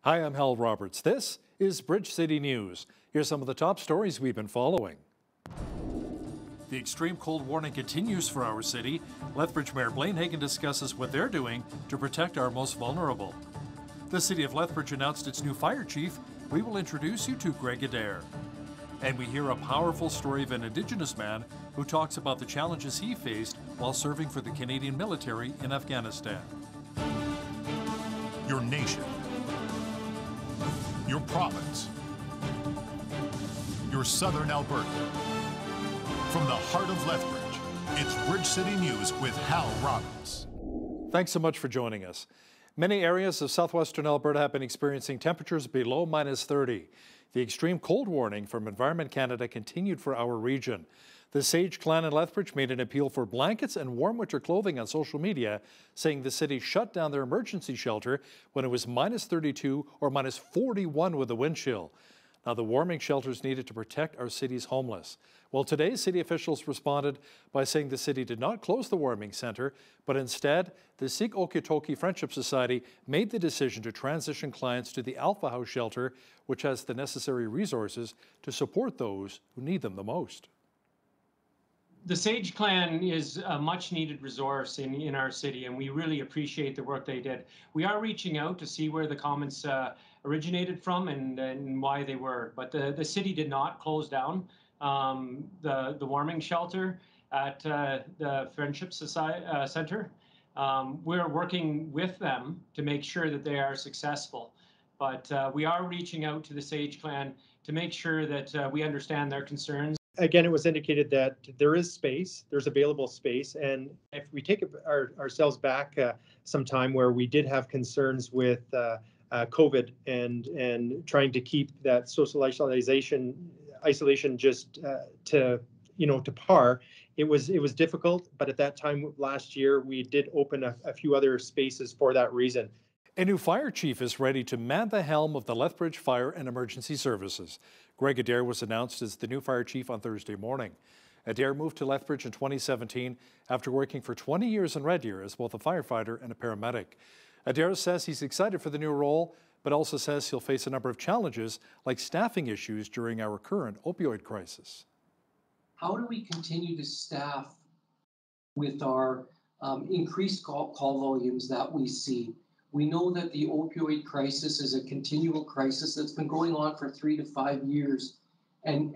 Hi, I'm Hal Roberts. This is Bridge City News. Here's some of the top stories we've been following. The extreme cold warning continues for our city. Lethbridge Mayor Blaine Hagan discusses what they're doing to protect our most vulnerable. The city of Lethbridge announced its new fire chief. We will introduce you to Greg Adair. And we hear a powerful story of an Indigenous man who talks about the challenges he faced while serving for the Canadian military in Afghanistan. Your nation, your province, your southern Alberta. From the heart of Lethbridge, it's Bridge City News with Hal Roberts. Thanks so much for joining us. Many areas of southwestern Alberta have been experiencing temperatures below -30. The extreme cold warning from Environment Canada continued for our region. The Sage clan in Lethbridge made an appeal for blankets and warm winter clothing on social media, saying the city shut down their emergency shelter when it was -32 or -41 with a wind chill. Now, the warming shelters needed to protect our city's homeless. Well, today, city officials responded by saying the city did not close the warming center, but instead, the Sikh Okotoki Friendship Society made the decision to transition clients to the Alpha House shelter, which has the necessary resources to support those who need them the most. The Sage Clan is a much needed resource in our city, and we really appreciate the work they did. We are reaching out to see where the comments originated from and why they were, but the city did not close down the warming shelter at the Friendship Society Center. We're working with them to make sure that they are successful, but we are reaching out to the Sage Clan to make sure that we understand their concerns. Again, it was indicated that there is space, there's available space, and if we take ourselves back some time where we did have concerns with COVID and trying to keep that social isolation just to par, it was difficult. But at that time last year, we did open a few other spaces for that reason. A new fire chief is ready to man the helm of the Lethbridge Fire and Emergency Services. Greg Adair was announced as the new fire chief on Thursday morning. Adair moved to Lethbridge in 2017 after working for 20 years in Red Deer as both a firefighter and a paramedic. Adair says he's excited for the new role, but also says he'll face a number of challenges like staffing issues during our current opioid crisis. How do we continue to staff with our increased call volumes that we see? We know that the opioid crisis is a continual crisis that's been going on for 3 to 5 years, and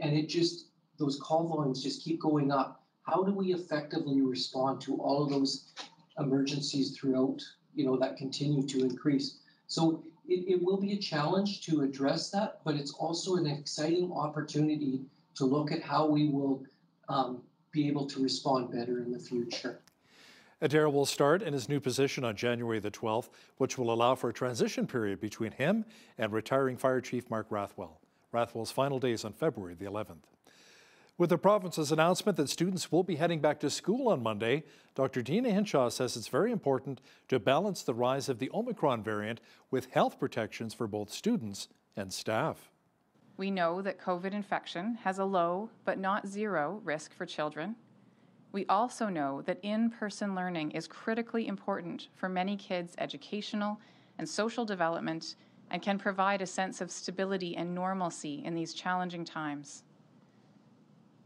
those call volumes just keep going up. How do we effectively respond to all of those emergencies throughout, that continue to increase? So it will be a challenge to address that, but it's also an exciting opportunity to look at how we will be able to respond better in the future. Adair will start in his new position on January the 12th, which will allow for a transition period between him and retiring Fire Chief Mark Rathwell. Rathwell's final day is on February the 11th. With the province's announcement that students will be heading back to school on Monday, Dr. Dina Hinshaw says it's very important to balance the rise of the Omicron variant with health protections for both students and staff. We know that COVID infection has a low but not zero risk for children. We also know that in-person learning is critically important for many kids' educational and social development and can provide a sense of stability and normalcy in these challenging times.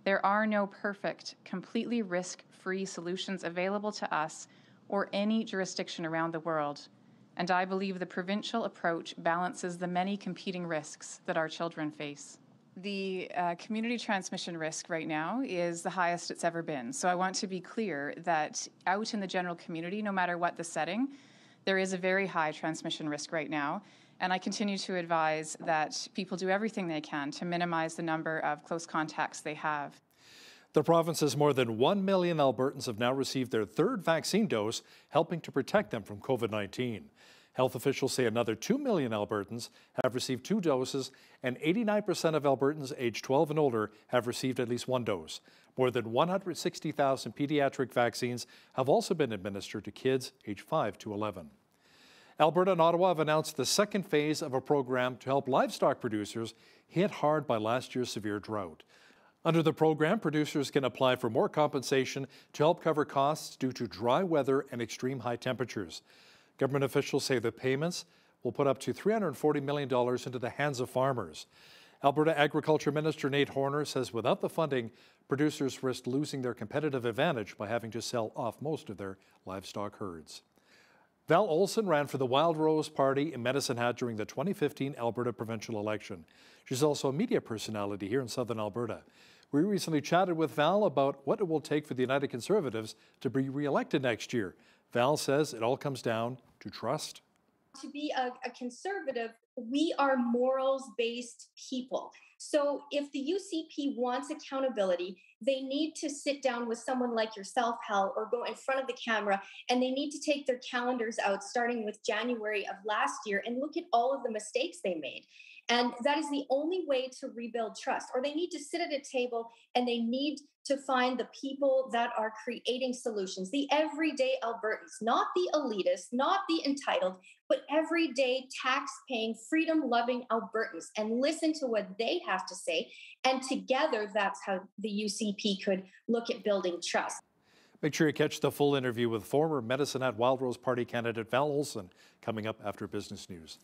There are no perfect, completely risk-free solutions available to us or any jurisdiction around the world, and I believe the provincial approach balances the many competing risks that our children face. The community transmission risk right now is the highest it's ever been. So I want to be clear that out in the general community, no matter what the setting, there is a very high transmission risk right now. And I continue to advise that people do everything they can to minimize the number of close contacts they have. The province says more than 1 million Albertans have now received their third vaccine dose, helping to protect them from COVID-19. Health officials say another 2 million Albertans have received 2 doses, and 89% of Albertans aged 12 and older have received at least 1 dose. More than 160,000 pediatric vaccines have also been administered to kids aged 5 to 11. Alberta and Ottawa have announced the second phase of a program to help livestock producers hit hard by last year's severe drought. Under the program, producers can apply for more compensation to help cover costs due to dry weather and extreme high temperatures. Government officials say the payments will put up to $340 million into the hands of farmers. Alberta Agriculture Minister Nate Horner says without the funding, producers risk losing their competitive advantage by having to sell off most of their livestock herds. Val Olson ran for the Wild Rose Party in Medicine Hat during the 2015 Alberta provincial election. She's also a media personality here in southern Alberta. We recently chatted with Val about what it will take for the United Conservatives to be re-elected next year. Val says it all comes down to trust. To be a conservative, we are morals-based people. So if the UCP wants accountability, they need to sit down with someone like yourself, Hal, or go in front of the camera, and they need to take their calendars out starting with January of last year and look at all of the mistakes they made. And that is the only way to rebuild trust. Or they need to sit at a table and they need to find the people that are creating solutions, the everyday Albertans, not the elitists, not the entitled, but everyday tax-paying, freedom-loving Albertans, and listen to what they have to say. And together, that's how the UCP could look at building trust. Make sure you catch the full interview with former Medicine Hat Wild Rose Party candidate Val Olson coming up after Business News.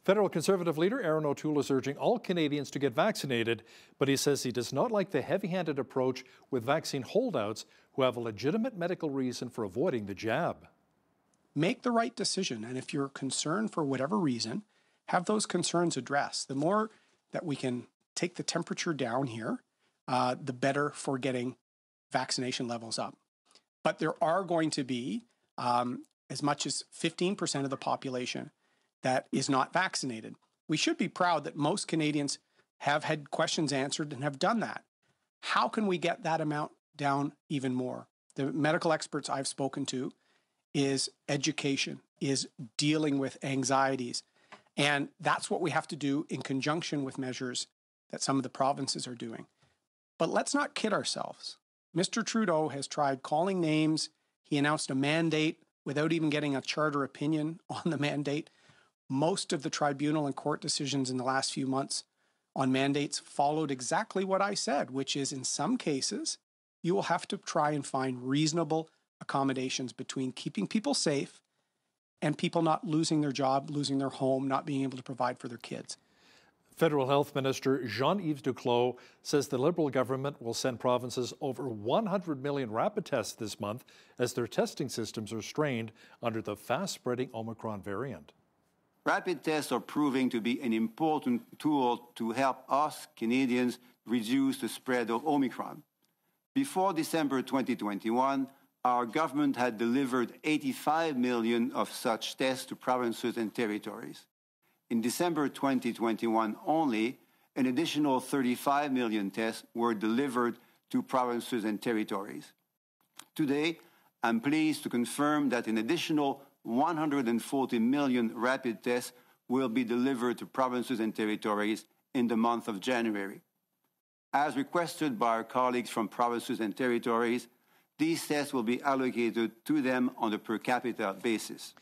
Federal Conservative leader Aaron O'Toole is urging all Canadians to get vaccinated, but he says he does not like the heavy-handed approach with vaccine holdouts who have a legitimate medical reason for avoiding the jab. Make the right decision, and if you're concerned for whatever reason, have those concerns addressed. The more that we can take the temperature down here, the better for getting vaccination levels up. But there are going to be as much as 15% of the population that is not vaccinated. We should be proud that most Canadians have had questions answered and have done that. How can we get that amount down even more? The medical experts I've spoken to is education, is dealing with anxieties. And that's what we have to do in conjunction with measures that some of the provinces are doing. But let's not kid ourselves. Mr. Trudeau has tried calling names. He announced a mandate without even getting a charter opinion on the mandate. Most of the tribunal and court decisions in the last few months on mandates followed exactly what I said, which is in some cases, you will have to try and find reasonable accommodations between keeping people safe and people not losing their job, losing their home, not being able to provide for their kids. Federal Health Minister Jean-Yves Duclos says the Liberal government will send provinces over 100 million rapid tests this month as their testing systems are strained under the fast-spreading Omicron variant. Rapid tests are proving to be an important tool to help us Canadians reduce the spread of Omicron. Before December 2021, our government had delivered 85 million of such tests to provinces and territories. In December 2021 only, an additional 35 million tests were delivered to provinces and territories. Today, I'm pleased to confirm that an additional 140 million rapid tests will be delivered to provinces and territories in the month of January. As requested by our colleagues from provinces and territories, these tests will be allocated to them on a per capita basis.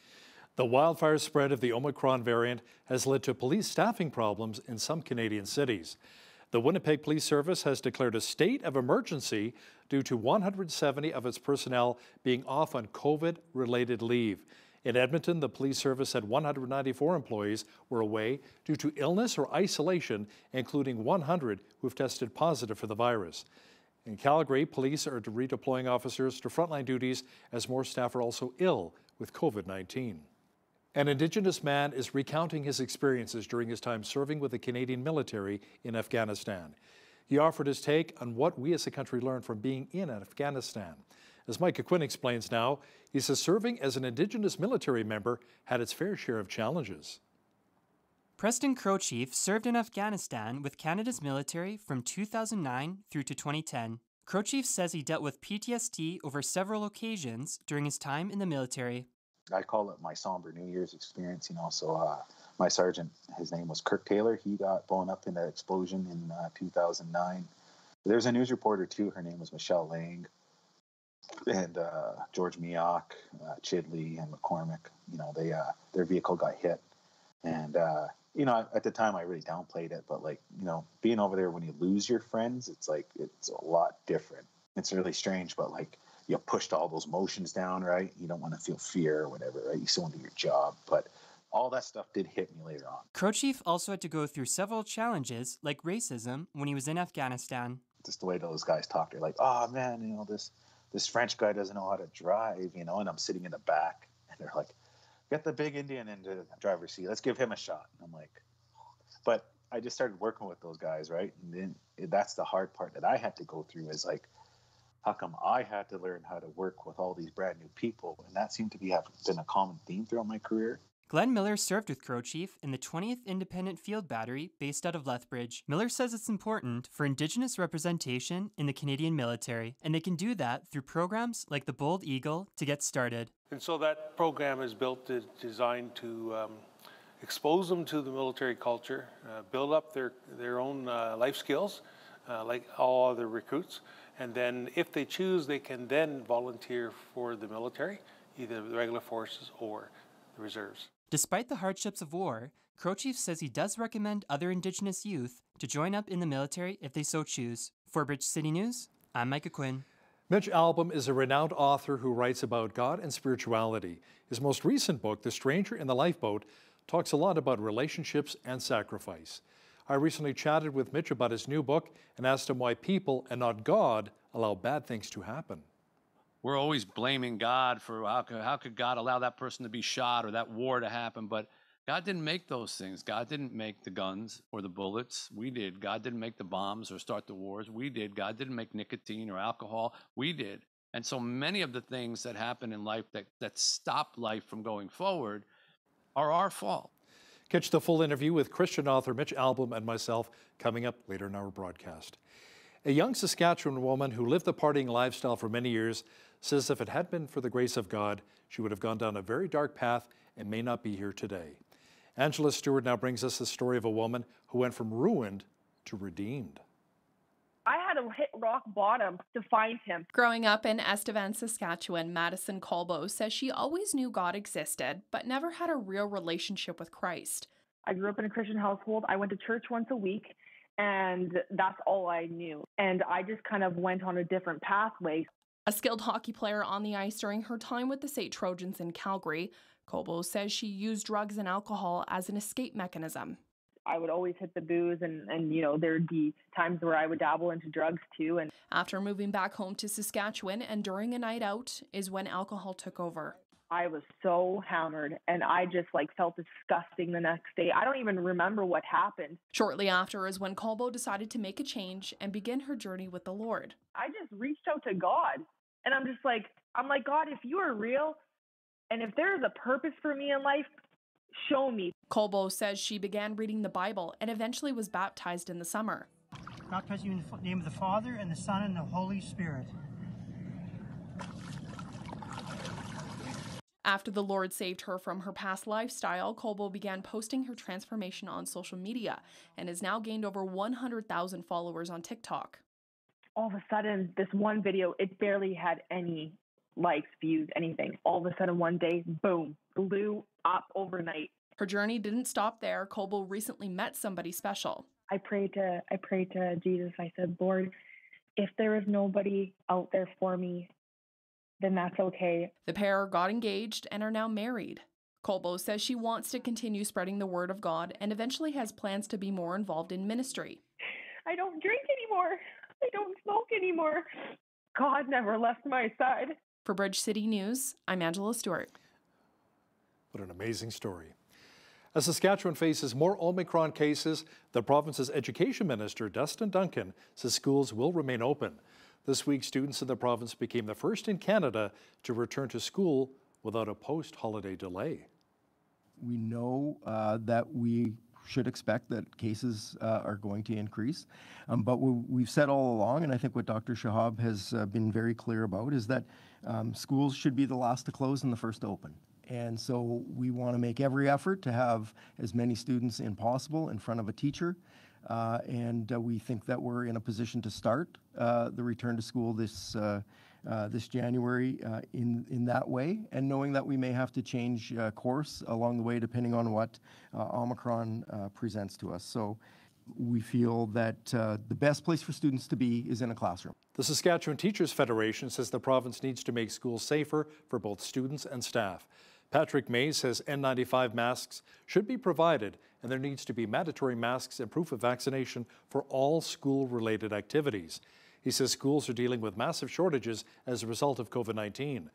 The wildfire spread of the Omicron variant has led to police staffing problems in some Canadian cities. The Winnipeg Police Service has declared a state of emergency due to 170 of its personnel being off on COVID-related leave. In Edmonton, the police service said 194 employees were away due to illness or isolation, including 100 who have tested positive for the virus. In Calgary, police are redeploying officers to frontline duties as more staff are also ill with COVID-19. An Indigenous man is recounting his experiences during his time serving with the Canadian military in Afghanistan. He offered his take on what we as a country learned from being in Afghanistan. As Micah Quinn explains now, he says serving as an Indigenous military member had its fair share of challenges. Preston Crowchief served in Afghanistan with Canada's military from 2009 through to 2010. Crowchief says he dealt with PTSD over several occasions during his time in the military. I call it my somber New Year's experience, So my sergeant, his name was Kirk Taylor. He got blown up in that explosion in 2009. There's a news reporter too. Her name was Michelle Lang. And George Mioch, Chidley, and McCormick, their vehicle got hit. And, at the time I really downplayed it, but being over there when you lose your friends, it's a lot different. It's really strange, but you pushed all those emotions down, right? You don't want to feel fear or whatever, right? You still want to do your job. But all that stuff did hit me later on. Crow Chief also had to go through several challenges, like racism, when he was in Afghanistan. Just the way those guys talk, they're like, oh man, this French guy doesn't know how to drive, and I'm sitting in the back, and they're like, get the big Indian into the driver's seat, let's give him a shot. And I'm like, but I just started working with those guys, right? And then that's the hard part that I had to go through, is like, how come I had to learn how to work with all these brand new people? And that seemed to have been a common theme throughout my career. Glenn Miller served with Crow Chief in the 20th Independent Field Battery based out of Lethbridge. Miller says it's important for Indigenous representation in the Canadian military, and they can do that through programs like the Bold Eagle to get started. And so that program is designed to expose them to the military culture, build up their own life skills, like all other recruits. And then if they choose, they can then volunteer for the military, either the regular forces or the reserves. Despite the hardships of war, Crow Chief says he does recommend other Indigenous youth to join up in the military if they so choose. For Bridge City News, I'm Micah Quinn. Mitch Albom is a renowned author who writes about God and spirituality. His most recent book, The Stranger in the Lifeboat, talks a lot about relationships and sacrifice. I recently chatted with Mitch about his new book and asked him why people and not God allow bad things to happen. We're always blaming God for how could God allow that person to be shot or that war to happen, but God didn't make those things. God didn't make the guns or the bullets. We did. God didn't make the bombs or start the wars. We did. God didn't make nicotine or alcohol. We did. And so many of the things that happen in life that stop life from going forward are our fault. Catch the full interview with Christian author Mitch Albom and myself coming up later in our broadcast. A young Saskatchewan woman who lived the partying lifestyle for many years says if it had been for the grace of God, she would have gone down a very dark path and may not be here today. Angela Stewart now brings us the story of a woman who went from ruined to redeemed. I had to hit rock bottom to find him. Growing up in Estevan, Saskatchewan, Madison Colbo says she always knew God existed, but never had a real relationship with Christ. I grew up in a Christian household. I went to church once a week, and that's all I knew. And I just kind of went on a different pathway. A skilled hockey player on the ice during her time with the St. Trojans in Calgary, Colbo says she used drugs and alcohol as an escape mechanism. I would always hit the booze and there'd be times where I would dabble into drugs too. And after moving back home to Saskatchewan and during a night out is when alcohol took over. I was so hammered and I just felt disgusting the next day. I don't even remember what happened. Shortly after is when Colbo decided to make a change and begin her journey with the Lord. I just reached out to God and I'm like, God, if you are real and if there is a purpose for me in life, show me. Colbo says she began reading the Bible and eventually was baptized in the summer. Baptize you in the name of the Father and the Son and the Holy Spirit. After the Lord saved her from her past lifestyle, Colbo began posting her transformation on social media and has now gained over 100,000 followers on TikTok. All of a sudden, this one video, it barely had any likes, views, anything. All of a sudden, one day, boom, blew up overnight. Her journey didn't stop there. Colbo recently met somebody special. I prayed to Jesus. I said, Lord, if there is nobody out there for me, then that's okay. The pair got engaged and are now married. Colbo says she wants to continue spreading the word of God and eventually has plans to be more involved in ministry. I don't drink anymore. I don't smoke anymore. God never left my side. For Bridge City News, I'm Angela Stewart. What an amazing story. As Saskatchewan faces more Omicron cases, the province's education minister, Dustin Duncan, says schools will remain open. This week, students in the province became the first in Canada to return to school without a post-holiday delay. We know that we should expect that cases are going to increase, but we've said all along, and I think what Dr. Shahab has been very clear about, is that schools should be the last to close and the first to open. And so we want to make every effort to have as many students as possible in front of a teacher. And we think that we're in a position to start the return to school this January in that way, and knowing that we may have to change course along the way depending on what Omicron presents to us. So we feel that the best place for students to be is in a classroom. The Saskatchewan Teachers Federation says the province needs to make schools safer for both students and staff. Patrick May says N95 masks should be provided, and there needs to be mandatory masks and proof of vaccination for all school-related activities. He says schools are dealing with massive shortages as a result of COVID-19.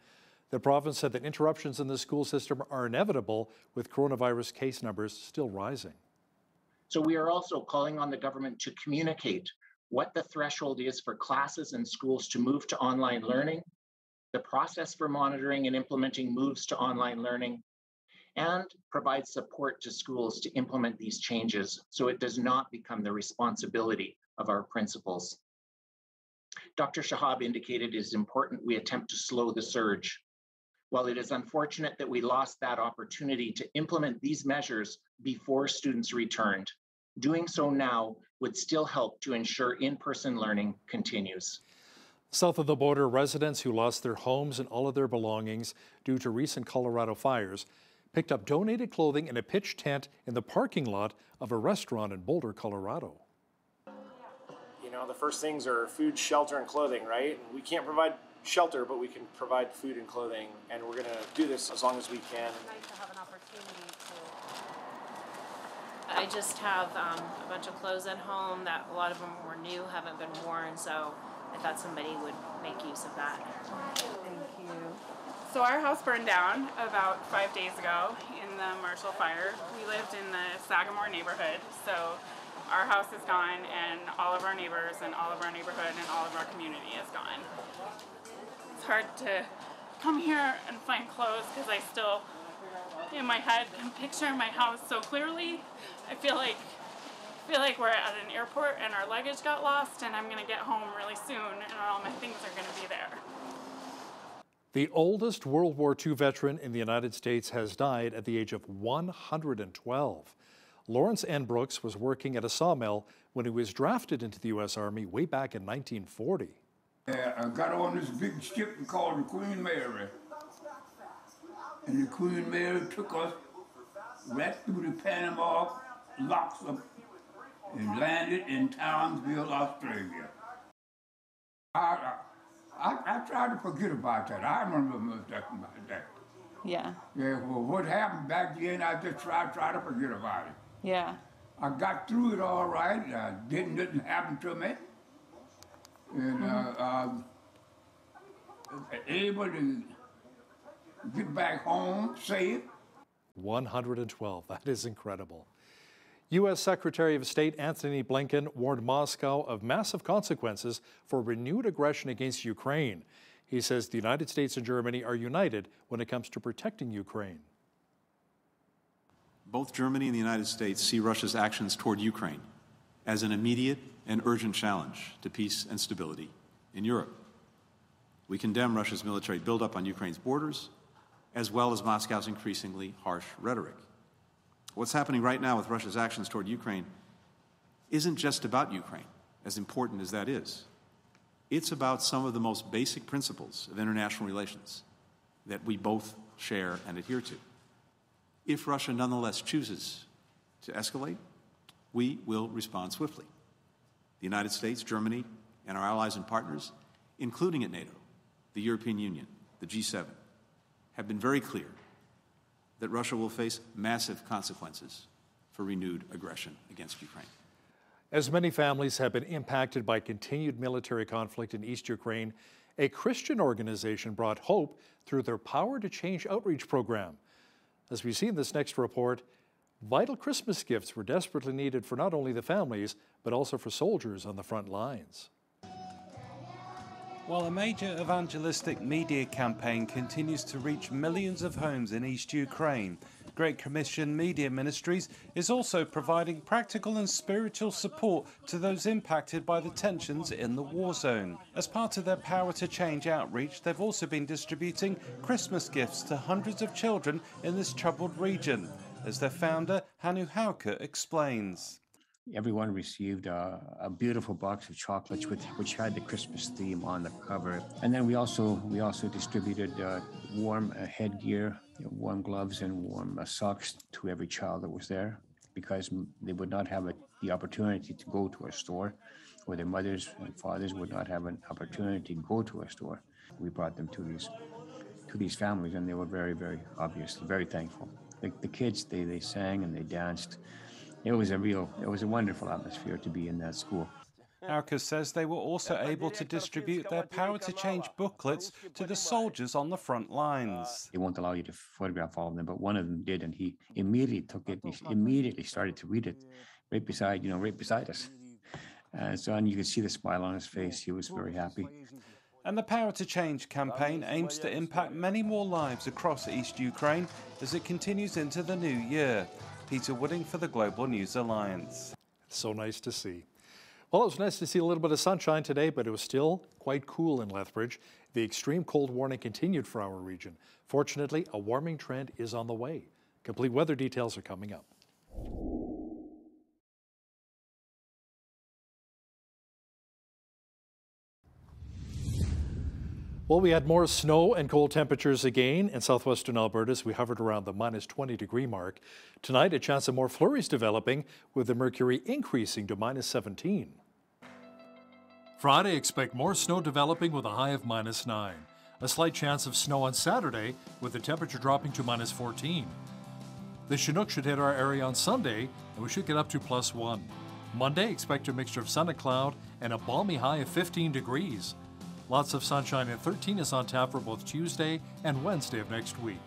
The province said that interruptions in the school system are inevitable, with coronavirus case numbers still rising. So we are also calling on the government to communicate what the threshold is for classes and schools to move to online learning, the process for monitoring and implementing moves to online learning, and provide support to schools to implement these changes so it does not become the responsibility of our principals. Dr. Shahab indicated it is important we attempt to slow the surge. While it is unfortunate that we lost that opportunity to implement these measures before students returned, doing so now would still help to ensure in-person learning continues. South of the border, residents who lost their homes and all of their belongings due to recent Colorado fires picked up donated clothing in a pitched tent in the parking lot of a restaurant in Boulder, Colorado. You know, the first things are food, shelter, and clothing, right? We can't provide shelter, but we can provide food and clothing, and we're going to do this as long as we can. Nice to have an opportunity to. I just have a bunch of clothes at home that a lot of them were new, haven't been worn, so I thought somebody would make use of that. Thank you. So our house burned down about 5 days ago in the Marshall fire. We lived in the Sagamore neighborhood, so our house is gone, and all of our neighbors and all of our neighborhood and all of our community is gone. It's hard to come here and find clothes because I still, in my head, can picture my house so clearly. I feel like we're at an airport and our luggage got lost, and I'm going to get home really soon and all my things are going to be there. The oldest World War II veteran in the United States has died at the age of 112. Lawrence N. Brooks was working at a sawmill when he was drafted into the U.S. Army way back in 1940. I got on this big ship called the Queen Mary. And the Queen Mary took us right through the Panama locks up and landed in Townsville, Australia. I tried to forget about that. I remember about that. Yeah. Yeah, well, what happened back then, I just tried to forget about it. Yeah. I got through it all right. Nothing happened to me. And able to get back home safe. 112, that is incredible. U.S. Secretary of State Antony Blinken warned Moscow of massive consequences for renewed aggression against Ukraine. He says the United States and Germany are united when it comes to protecting Ukraine. Both Germany and the United States see Russia's actions toward Ukraine as an immediate and urgent challenge to peace and stability in Europe. We condemn Russia's military buildup on Ukraine's borders, as well as Moscow's increasingly harsh rhetoric. What's happening right now with Russia's actions toward Ukraine isn't just about Ukraine, as important as that is. It's about some of the most basic principles of international relations that we both share and adhere to. If Russia nonetheless chooses to escalate, we will respond swiftly. The United States, Germany, and our allies and partners, including at NATO, the European Union, the G7, have been very clear that Russia will face massive consequences for renewed aggression against Ukraine. As many families have been impacted by continued military conflict in East Ukraine, a Christian organization brought hope through their Power to Change outreach program. As we see in this next report, vital Christmas gifts were desperately needed for not only the families, but also for soldiers on the front lines. While a major evangelistic media campaign continues to reach millions of homes in East Ukraine, Great Commission Media Ministries is also providing practical and spiritual support to those impacted by the tensions in the war zone. As part of their Power to Change outreach, they've also been distributing Christmas gifts to hundreds of children in this troubled region, as their founder, Hannu Hauke, explains. Everyone received a beautiful box of chocolates which had the Christmas theme on the cover. And then we also distributed warm headgear, warm gloves, and warm socks to every child that was there, because they would not have the opportunity to go to a store, or their mothers and fathers would not have an opportunity to go to a store. We brought them to these families, and they were very, very obviously very thankful. The kids, they sang and they danced. It was a wonderful atmosphere to be in that school. Arca says they were also able to distribute their Power to Change booklets to the soldiers on the front lines. They won't allow you to photograph all of them, but one of them did, and he immediately took it. He immediately started to read it right beside us. And you could see the smile on his face. He was very happy. And the Power to Change campaign aims to impact many more lives across East Ukraine as it continues into the new year. Peter Wooding for the Global News Alliance. So nice to see. Well, it was nice to see a little bit of sunshine today, but it was still quite cool in Lethbridge. The extreme cold warning continued for our region. Fortunately, a warming trend is on the way. Complete weather details are coming up. Well, we had more snow and cold temperatures again in southwestern Alberta as we hovered around the minus 20-degree mark. Tonight, a chance of more flurries developing, with the mercury increasing to minus 17. Friday, expect more snow developing with a high of minus 9. A slight chance of snow on Saturday, with the temperature dropping to minus 14. The Chinook should hit our area on Sunday, and we should get up to plus 1. Monday, expect a mixture of sun and cloud and a balmy high of 15 degrees. Lots of sunshine, and 13 is on tap for both Tuesday and Wednesday of next week.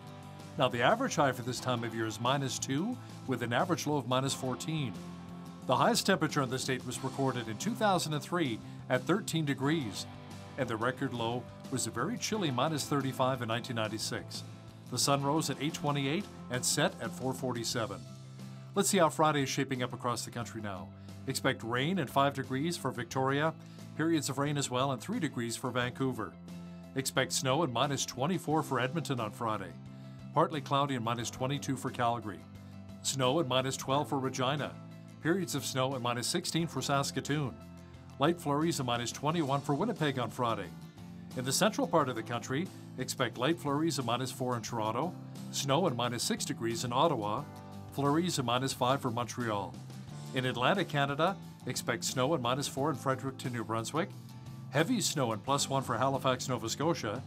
Now, the average high for this time of year is minus 2, with an average low of minus 14. The highest temperature in the state was recorded in 2003 at 13 degrees, and the record low was a very chilly minus 35 in 1996. The sun rose at 8:28 and set at 4:47. Let's see how Friday is shaping up across the country now. Expect rain and 5 degrees for Victoria, periods of rain as well, and 3 degrees for Vancouver. Expect snow and minus 24 for Edmonton on Friday. Partly cloudy and minus 22 for Calgary. Snow and minus 12 for Regina. Periods of snow and minus 16 for Saskatoon. Light flurries and minus 21 for Winnipeg on Friday. In the central part of the country, expect light flurries and minus 4 in Toronto, snow and minus 6 degrees in Ottawa, flurries and minus 5 for Montreal. In Atlantic Canada, expect snow and minus 4 in Fredericton, New Brunswick, heavy snow and plus 1 for Halifax, Nova Scotia.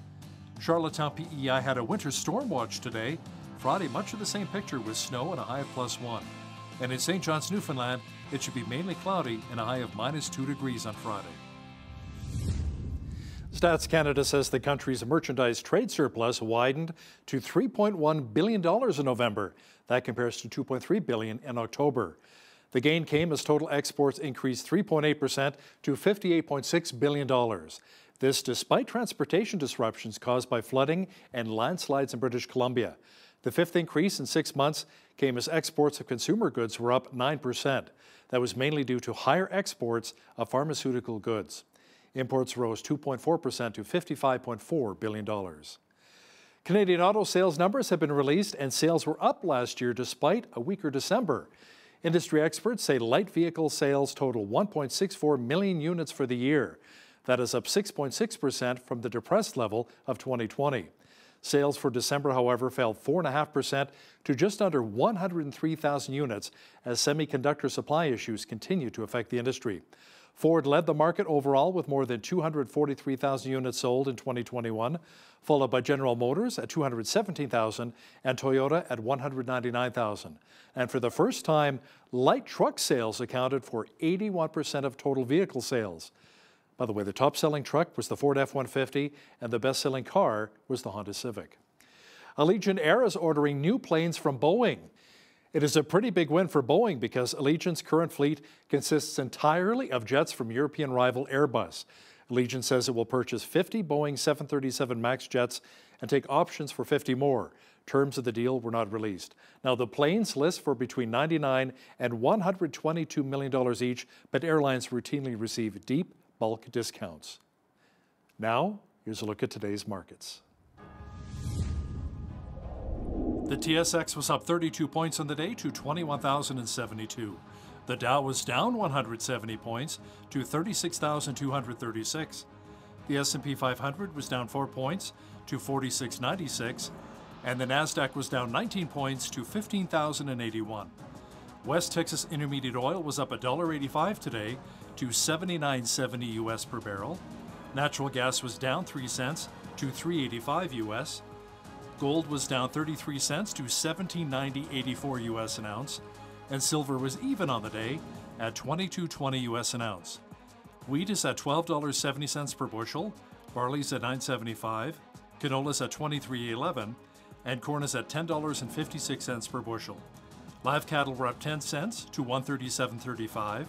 Charlottetown PEI had a winter storm watch today. Friday, much of the same picture with snow and a high of plus 1. And in St. John's, Newfoundland, it should be mainly cloudy and a high of minus 2 degrees on Friday. Stats Canada says the country's merchandise trade surplus widened to $3.1 billion in November. That compares to $2.3 billion in October. The gain came as total exports increased 3.8% to $58.6 billion. This despite transportation disruptions caused by flooding and landslides in British Columbia. The fifth increase in 6 months came as exports of consumer goods were up 9%. That was mainly due to higher exports of pharmaceutical goods. Imports rose 2.4% to $55.4 billion. Canadian auto sales numbers have been released, and sales were up last year despite a weaker December. Industry experts say light vehicle sales total 1.64 million units for the year. That is up 6.6% from the depressed level of 2020. Sales for December, however, fell 4.5% to just under 103,000 units as semiconductor supply issues continue to affect the industry. Ford led the market overall with more than 243,000 units sold in 2021, followed by General Motors at 217,000 and Toyota at 199,000. And for the first time, light truck sales accounted for 81% of total vehicle sales. By the way, the top-selling truck was the Ford F-150, and the best-selling car was the Honda Civic. Allegiant Air is ordering new planes from Boeing. It is a pretty big win for Boeing because Allegiant's current fleet consists entirely of jets from European rival Airbus. Allegiant says it will purchase 50 Boeing 737 MAX jets and take options for 50 more. Terms of the deal were not released. Now, the planes list for between $99 and $122 million each, but airlines routinely receive deep bulk discounts. Now, here's a look at today's markets. The TSX was up 32 points on the day to 21,072. The Dow was down 170 points to 36,236. The S&P 500 was down 4 points to 4696, and the Nasdaq was down 19 points to 15,081. West Texas Intermediate Oil was up $1.85 today to $79.70 US per barrel. Natural gas was down 3 cents to $3.85 US. Gold was down 33 cents to $17.90.84 US an ounce, and silver was even on the day at $22.20 US an ounce. Wheat is at $12.70 per bushel, barley's at $9.75, canola's at $23.11, and corn is at $10.56 per bushel. Live cattle were up 10 cents to $137.35,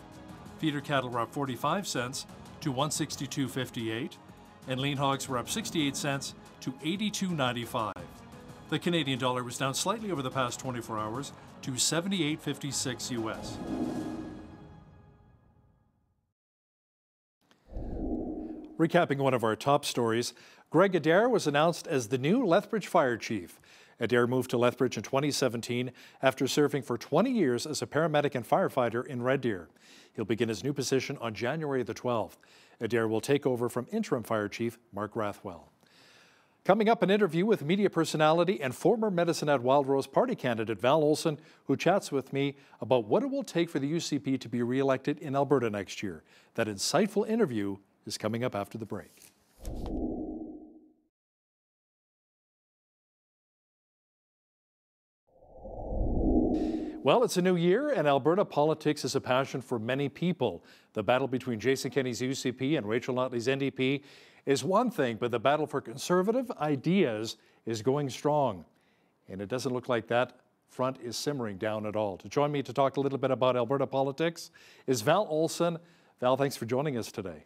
feeder cattle were up 45 cents to $162.58, and lean hogs were up 68 cents to $82.95. The Canadian dollar was down slightly over the past 24 hours to 78.56 US. Recapping one of our top stories, Greg Adair was announced as the new Lethbridge Fire Chief. Adair moved to Lethbridge in 2017 after serving for 20 years as a paramedic and firefighter in Red Deer. He'll begin his new position on January the 12th. Adair will take over from interim fire chief Mark Rathwell. Coming up, an interview with media personality and former Medicine Hat Wildrose Party candidate Val Olson, who chats with me about what it will take for the UCP to be re-elected in Alberta next year. That insightful interview is coming up after the break. Well, it's a new year, and Alberta politics is a passion for many people. The battle between Jason Kenney's UCP and Rachel Notley's NDP is one thing, but the battle for conservative ideas is going strong. And it doesn't look like that front is simmering down at all. To join me to talk a little bit about Alberta politics is Val Olson. Val, thanks for joining us today.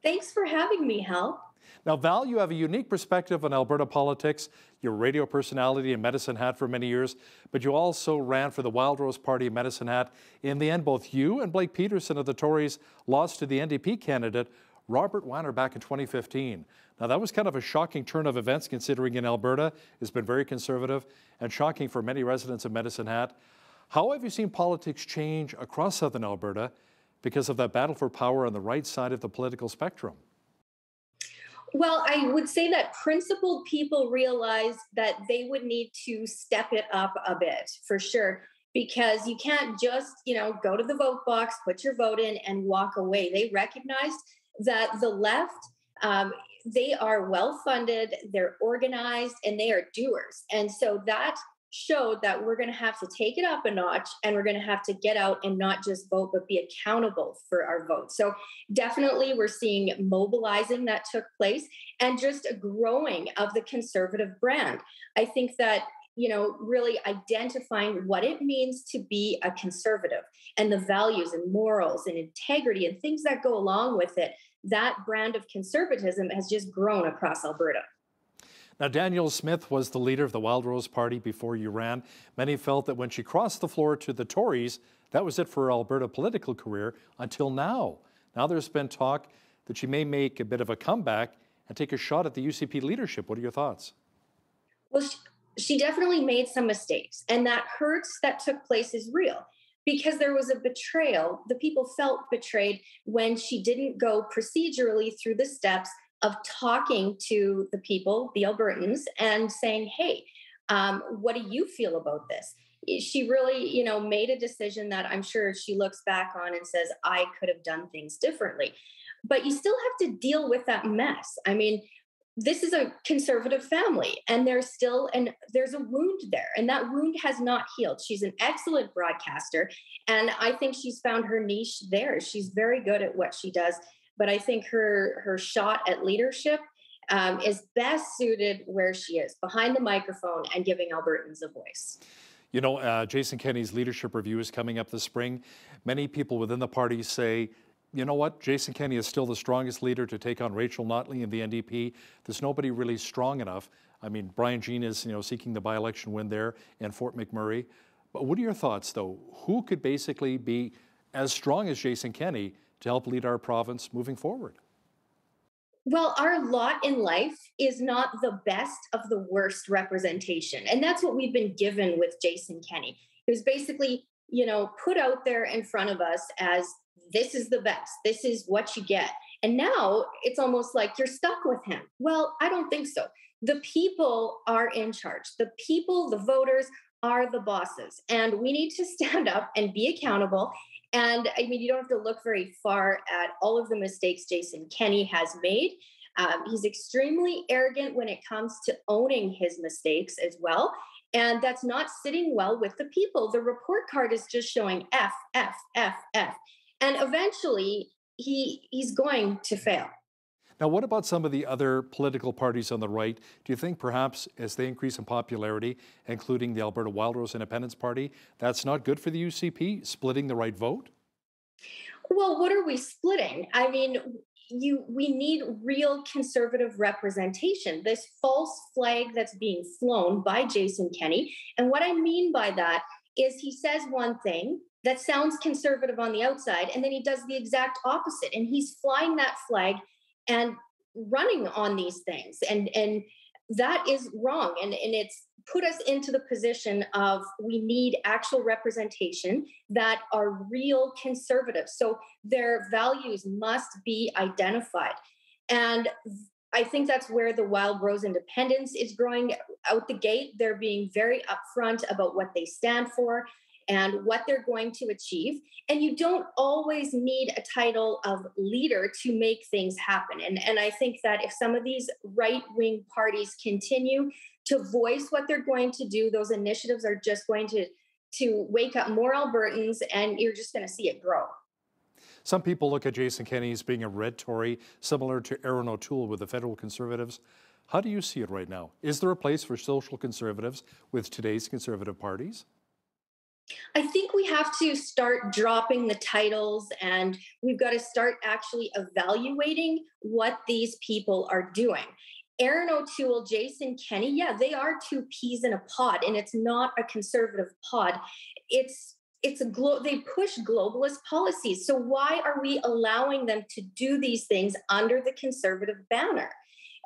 Thanks for having me, Hal. Now, Val, you have a unique perspective on Alberta politics. You're a radio personality in Medicine Hat for many years, but you also ran for the Wildrose Party in Medicine Hat. In the end, both you and Blake Peterson of the Tories lost to the NDP candidate, Robert Wanner, back in 2015. Now, that was kind of a shocking turn of events, considering in Alberta it's been very conservative and shocking for many residents of Medicine Hat. How have you seen politics change across southern Alberta because of that battle for power on the right side of the political spectrum? Well, I would say that principled people realized that they would need to step it up a bit, for sure, because you can't just, go to the vote box, put your vote in, and walk away. They recognized that the left, they are well-funded, they're organized, and they are doers. And so that showed that we're going to have to take it up a notch, and we're going to have to get out and not just vote, but be accountable for our vote. So definitely we're seeing mobilizing that took place and just a growing of the conservative brand. I think that, really identifying what it means to be a conservative and the values and morals and integrity and things that go along with it, that brand of conservatism has just grown across Alberta. Now, Danielle Smith was the leader of the Wildrose Party before you ran. Many felt that when she crossed the floor to the Tories, that was it for her Alberta political career until now. Now there's been talk that she may make a bit of a comeback and take a shot at the UCP leadership. What are your thoughts? Well, she definitely made some mistakes, and that hurts that took place is real because there was a betrayal. The people felt betrayed when she didn't go procedurally through the steps of talking to the people, the Albertans, and saying, hey, what do you feel about this? She really, made a decision that I'm sure she looks back on and says, I could have done things differently. But you still have to deal with that mess. I mean, this is a conservative family, and there's a wound there, and that wound has not healed. She's an excellent broadcaster, and I think she's found her niche there. She's very good at what she does. But I think her shot at leadership is best suited where she is, behind the microphone and giving Albertans a voice. Jason Kenney's leadership review is coming up this spring. Many people within the party say, you know what, Jason Kenney is still the strongest leader to take on Rachel Notley and the NDP. There's nobody really strong enough. I mean, Brian Jean is seeking the by-election win there in Fort McMurray. But what are your thoughts, though? Who could basically be as strong as Jason Kenney to help lead our province moving forward? Well, our lot in life is not the best of the worst representation. And that's what we've been given with Jason Kenney. It was basically, put out there in front of us as this is the best. This is what you get. And now it's almost like you're stuck with him. Well, I don't think so. The people are in charge. The people, the voters, are the bosses. And we need to stand up and be accountable. And I mean, you don't have to look very far at all of the mistakes Jason Kenney has made. He's extremely arrogant when it comes to owning his mistakes as well. And that's not sitting well with the people. The report card is just showing F, F, F, F. And eventually he's going to fail. Now, what about some of the other political parties on the right? Do you think perhaps as they increase in popularity, including the Alberta Wildrose Independence Party, that's not good for the UCP, splitting the right vote? Well, what are we splitting? I mean, we need real conservative representation. This false flag that's being flown by Jason Kenney. And what I mean by that is he says one thing that sounds conservative on the outside, and then he does the exact opposite. And he's flying that flag and running on these things. And that is wrong. And it's put us into the position of we need actual representation that are real conservatives. So their values must be identified. And I think that's where the Wildrose Independence is growing out the gate. They're being very upfront about what they stand for and what they're going to achieve. And you don't always need a title of leader to make things happen. And I think that if some of these right-wing parties continue to voice what they're going to do, those initiatives are just going to wake up more Albertans, and you're just going to see it grow. Some people look at Jason Kenney as being a red Tory, similar to Aaron O'Toole with the federal Conservatives. How do you see it right now? Is there a place for social conservatives with today's conservative parties? I think we have to start dropping the titles, and we've got to start actually evaluating what these people are doing. Aaron O'Toole, Jason Kenney, yeah, they are two peas in a pod, and it's not a conservative pod. They push globalist policies. So why are we allowing them to do these things under the conservative banner?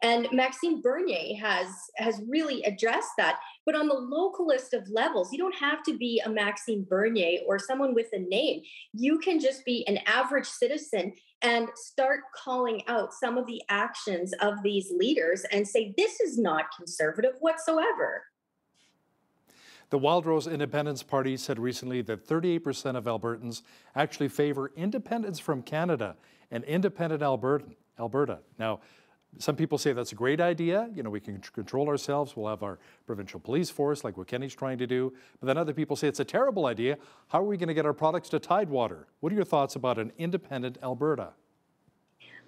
And Maxime Bernier has really addressed that. But on the localist of levels, you don't have to be a Maxime Bernier or someone with a name. You can just be an average citizen and start calling out some of the actions of these leaders and say, this is not conservative whatsoever. The Wildrose Independence Party said recently that 38% of Albertans actually favor independence from Canada and independent Alberta. Now, some people say that's a great idea. You know, we can control ourselves. We'll have our provincial police force like what Kenny's trying to do. But then other people say it's a terrible idea. How are we going to get our products to Tidewater? What are your thoughts about an independent Alberta?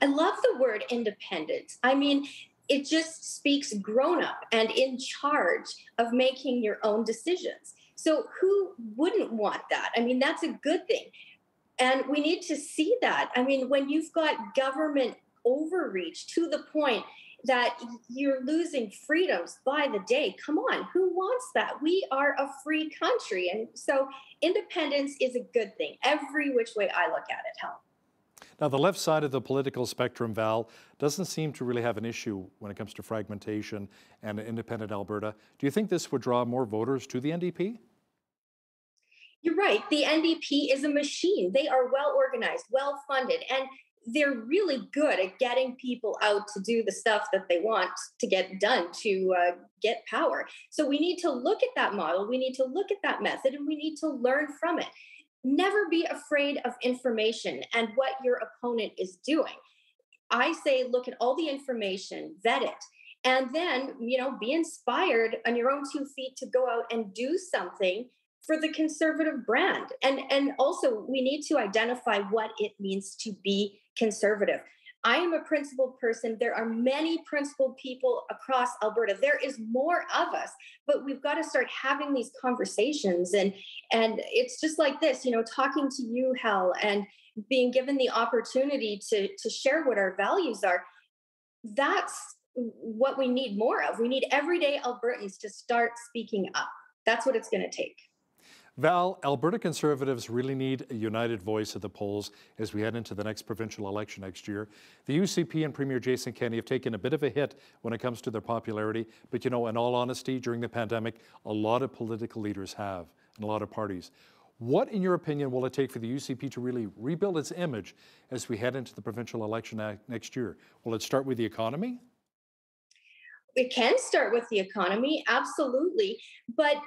I love the word independent. I mean, it just speaks grown up and in charge of making your own decisions. So who wouldn't want that? I mean, that's a good thing. And we need to see that. I mean, when you've got government overreach to the point that you're losing freedoms by the day. Come on, who wants that? We are a free country. And so independence is a good thing. Every which way I look at it, Helen. Now, the left side of the political spectrum, Val, doesn't seem to really have an issue when it comes to fragmentation and independent Alberta. Do you think this would draw more voters to the NDP? You're right. The NDP is a machine. They are well organized, well funded, and they're really good at getting people out to do the stuff that they want to get done to get power. So we need to look at that model. We need to look at that method, and we need to learn from it. Never be afraid of information and what your opponent is doing. I say, look at all the information, vet it, and then, be inspired on your own 2 feet to go out and do something for the conservative brand. And also, we need to identify what it means to be conservative. I am a principled person. There are many principled people across Alberta. There is more of us, but we've got to start having these conversations. And it's just like this, talking to you, Hal, and being given the opportunity to share what our values are. That's what we need more of. We need everyday Albertans to start speaking up. That's what it's going to take. Val, Alberta Conservatives really need a united voice at the polls as we head into the next provincial election next year. The UCP and Premier Jason Kenney have taken a bit of a hit when it comes to their popularity, but in all honesty, during the pandemic, a lot of political leaders have, and a lot of parties. What, in your opinion, will it take for the UCP to really rebuild its image as we head into the provincial election next year? Will it start with the economy? It can start with the economy, absolutely. But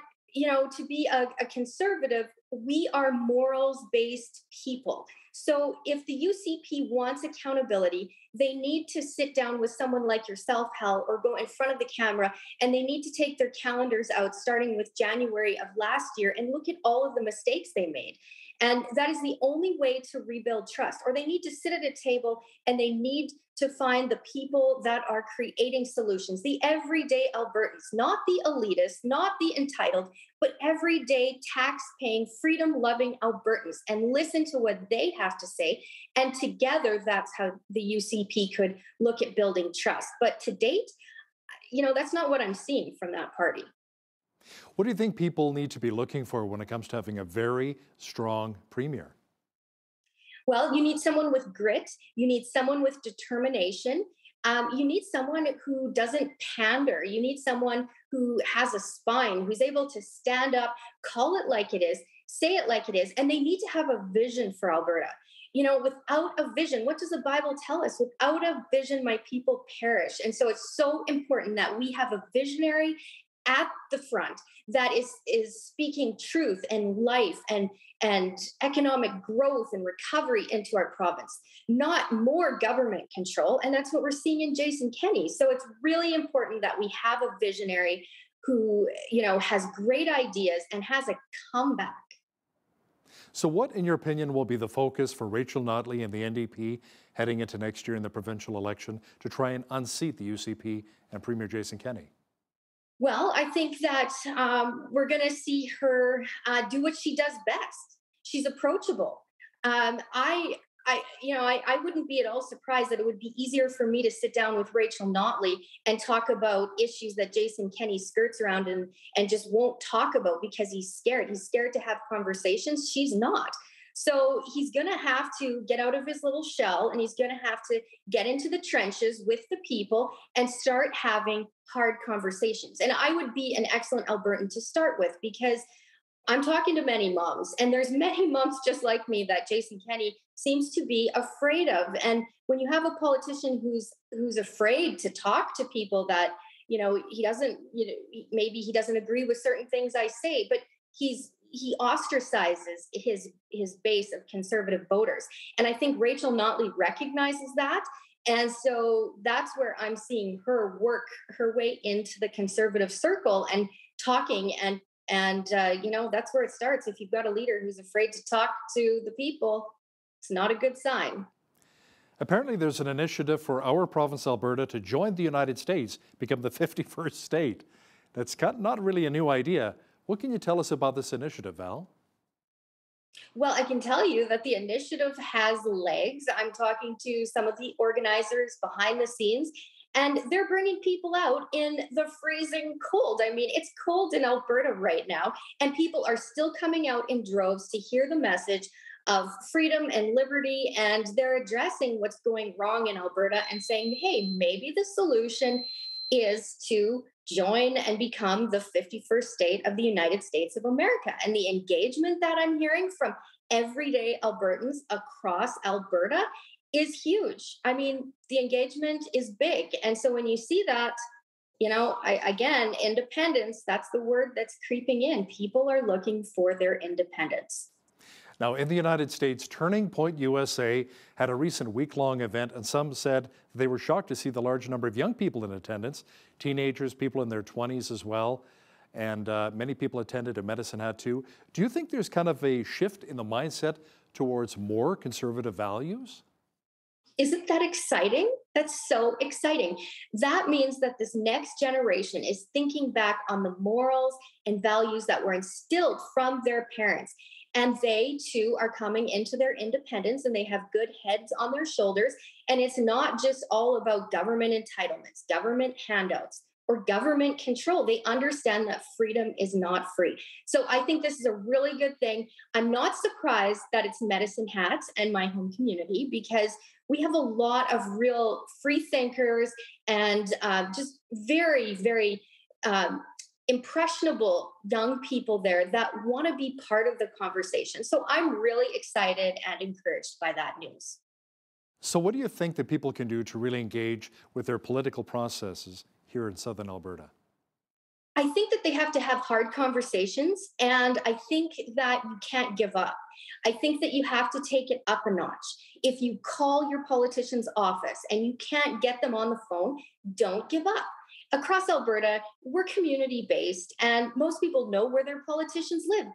to be a conservative, we are morals-based people. So if the UCP wants accountability, they need to sit down with someone like yourself, Hal, or go in front of the camera, and they need to take their calendars out starting with January of last year and look at all of the mistakes they made. And that is the only way to rebuild trust. Or they need to sit at a table and they need to find the people that are creating solutions, the everyday Albertans, not the elitists, not the entitled, but everyday tax-paying, freedom-loving Albertans, and listen to what they have to say. And together, that's how the UCP could look at building trust. But to date, that's not what I'm seeing from that party. What do you think people need to be looking for when it comes to having a very strong premier? Well, you need someone with grit. You need someone with determination. You need someone who doesn't pander. You need someone who has a spine, who's able to stand up, call it like it is, say it like it is. And they need to have a vision for Alberta. Without a vision, what does the Bible tell us? Without a vision, my people perish. And so it's so important that we have a visionary at the front that is speaking truth and life and economic growth and recovery into our province, not more government control. And that's what we're seeing in Jason Kenney. So it's really important that we have a visionary who, has great ideas and has a comeback. So what, in your opinion, will be the focus for Rachel Notley and the NDP heading into next year in the provincial election to try and unseat the UCP and Premier Jason Kenney? Well, I think that we're going to see her do what she does best. She's approachable. I wouldn't be at all surprised that it would be easier for me to sit down with Rachel Notley and talk about issues that Jason Kenney skirts around and just won't talk about because he's scared. He's scared to have conversations. She's not. So he's going to have to get out of his little shell, and he's going to have to get into the trenches with the people and start having hard conversations. And I would be an excellent Albertan to start with, because I'm talking to many moms, and there's many moms just like me that Jason Kenney seems to be afraid of. And when you have a politician who's afraid to talk to people that, he doesn't, maybe he doesn't agree with certain things I say, but he ostracizes his base of conservative voters. And I think Rachel Notley recognizes that. And so that's where I'm seeing her work her way into the conservative circle and talking. And that's where it starts. If you've got a leader who's afraid to talk to the people, it's not a good sign. Apparently there's an initiative for our province, Alberta, to join the United States, become the 51st state. That's not really a new idea. What can you tell us about this initiative, Val? Well, I can tell you that the initiative has legs. I'm talking to some of the organizers behind the scenes, and they're bringing people out in the freezing cold. I mean, it's cold in Alberta right now, and people are still coming out in droves to hear the message of freedom and liberty, and they're addressing what's going wrong in Alberta and saying, hey, maybe the solution is to join and become the 51st state of the United States of America. And the engagement that I'm hearing from everyday Albertans across Alberta is huge. I mean, the engagement is big. And so when you see that, again, independence, that's the word that's creeping in. People are looking for their independence. Now, in the United States, Turning Point USA had a recent week-long event, and some said they were shocked to see the large number of young people in attendance, teenagers, people in their 20s as well, and many people attended, and Medicine had too. Do you think there's kind of a shift in the mindset towards more conservative values? Isn't that exciting? That's so exciting. That means that this next generation is thinking back on the morals and values that were instilled from their parents. And they too are coming into their independence, and they have good heads on their shoulders. And it's not just all about government entitlements, government handouts, or government control. They understand that freedom is not free. So I think this is a really good thing. I'm not surprised that it's Medicine Hat and my home community, because we have a lot of real free thinkers and just very, very impressionable young people there that want to be part of the conversation. So I'm really excited and encouraged by that news. So what do you think that people can do to really engage with their political processes here in Southern Alberta? I think that they have to have hard conversations, and I think that you can't give up. I think that you have to take it up a notch. If you call your politician's office and you can't get them on the phone, don't give up. Across Alberta, we're community based, and most people know where their politicians live.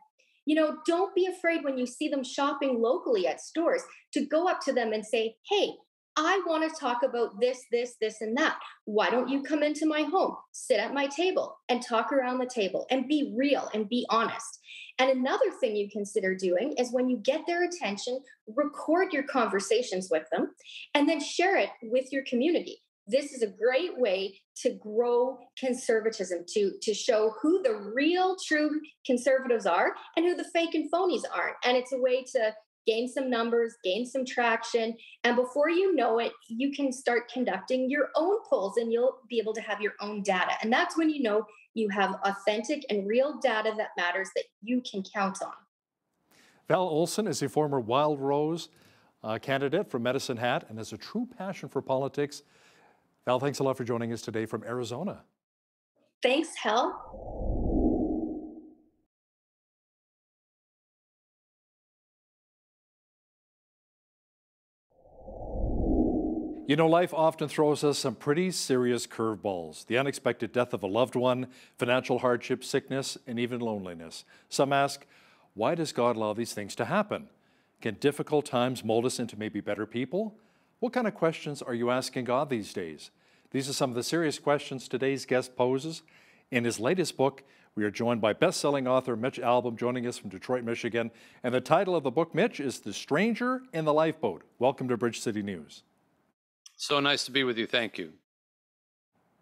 Don't be afraid when you see them shopping locally at stores to go up to them and say, hey, I want to talk about this, this, this, and that. Why don't you come into my home, sit at my table, and talk around the table and be real and be honest? And another thing you consider doing is when you get their attention, record your conversations with them and then share it with your community. This is a great way to grow conservatism, to show who the real true conservatives are and who the fake and phonies aren't. And it's a way to gain some numbers, gain some traction. And before you know it, you can start conducting your own polls and you'll be able to have your own data. And that's when you know you have authentic and real data that matters that you can count on. Val Olson is a former Wild Rose candidate from Medicine Hat and has a true passion for politics. Val, thanks a lot for joining us today from Arizona. Thanks, Hal. Life often throws us some pretty serious curveballs. The unexpected death of a loved one, financial hardship, sickness, and even loneliness. Some ask, why does God allow these things to happen? Can difficult times mold us into maybe better people? What kind of questions are you asking God these days? These are some of the serious questions today's guest poses. In his latest book, we are joined by best-selling author Mitch Albom, joining us from Detroit, Michigan. And the title of the book, Mitch, is The Stranger in the Lifeboat. Welcome to Bridge City News. So nice to be with you. Thank you.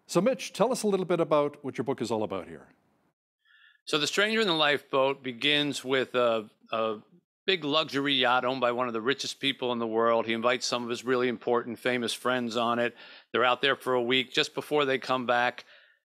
So, Mitch, tell us a little bit about what your book is all about here. So The Stranger in the Lifeboat begins with a big luxury yacht owned by one of the richest people in the world. He invites some of his really important, famous friends on it. They're out there for a week. Just before they come back,